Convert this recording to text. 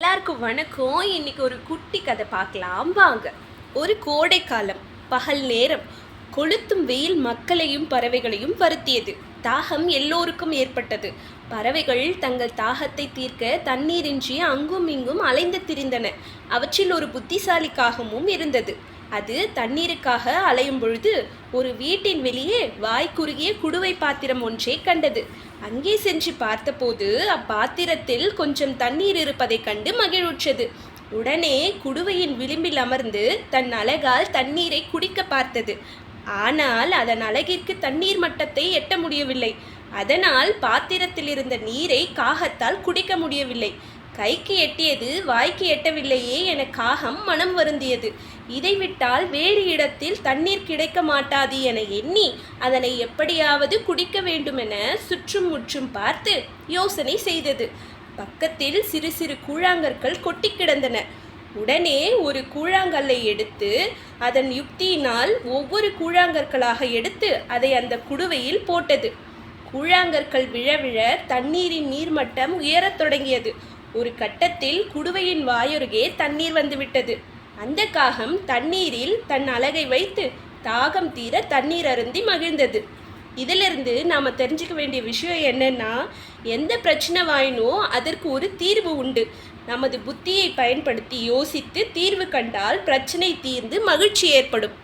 எல்லாருக்கும் வணக்கம். இன்னைக்கு ஒரு குட்டி கதை பார்க்கலாம் வாங்க. ஒரு கோடை காலம், பகல் நேரம். கொளுத்தும் வெயில் மக்களையும் பறவைகளையும் வருத்தியது. தாகம் எல்லோருக்கும் ஏற்பட்டது. பறவைகள் தங்கள் தாகத்தை தீர்க்க தண்ணீரின்றி அங்கும் இங்கும் அலைந்து திரிந்தன. அவற்றில் ஒரு புத்திசாலி காகமும் இருந்தது. அது தண்ணீருக்காக அலையும் பொழுது ஒரு வீட்டின் வெளியே வாய்க்குறுகிய குடுவை பாத்திரம் ஒன்றை கண்டது. அங்கே சென்று பார்த்தபோது அப்பாத்திரத்தில் கொஞ்சம் தண்ணீர் இருப்பதைக் கண்டு மகிழ்வுற்றது. உடனே குடுவையின் விளிம்பில் அமர்ந்து தன் அலகால் தண்ணீரை குடிக்க பார்த்தது. ஆனால் அதன் அலகிற்கு தண்ணீர் மட்டத்தை எட்ட முடியவில்லை. அதனால் பாத்திரத்தில் இருந்த நீரை காகத்தால் குடிக்க முடியவில்லை. கைக்கு எட்டியது வாய்க்கு எட்டவில்லையே என காகம் மனம் வருந்தியது. இதை விட்டால் வேறு இடத்தில் தண்ணீர் கிடைக்க மாட்டாது என எண்ணி அதனை எப்படியாவது குடிக்க வேண்டுமென சுற்றும் முற்றும் பார்த்து யோசனை செய்தது. பக்கத்தில் சிறு சிறு கூழாங்கற்கள் கொட்டி கிடந்தன. உடனே ஒரு கூழாங்கல்லை எடுத்து அதன் யுக்தியினால் ஒவ்வொரு கூழாங்கற்களாக எடுத்து அதை அந்த குடுவையில் போட்டது. கூழாங்கற்கள் விழ விழ தண்ணீரின் நீர்மட்டம் உயரத் தொடங்கியது. ஒரு கட்டத்தில் குடுவையின் வாயொருகே தண்ணீர் வந்துவிட்டது. அந்த காகம் தண்ணீரில் தன் அலகை வைத்து தாகம் தீர தண்ணீர் அருந்தி மகிழ்ந்தது. இதிலிருந்து நாம் தெரிஞ்சுக்க வேண்டிய விஷயம் என்னன்னா, எந்த பிரச்சனை வாயினோ அதற்கு ஒரு தீர்வு உண்டு. நமது புத்தியை பயன்படுத்தி யோசித்து தீர்வு கண்டால் பிரச்சனை தீர்ந்து மகிழ்ச்சி ஏற்படும்.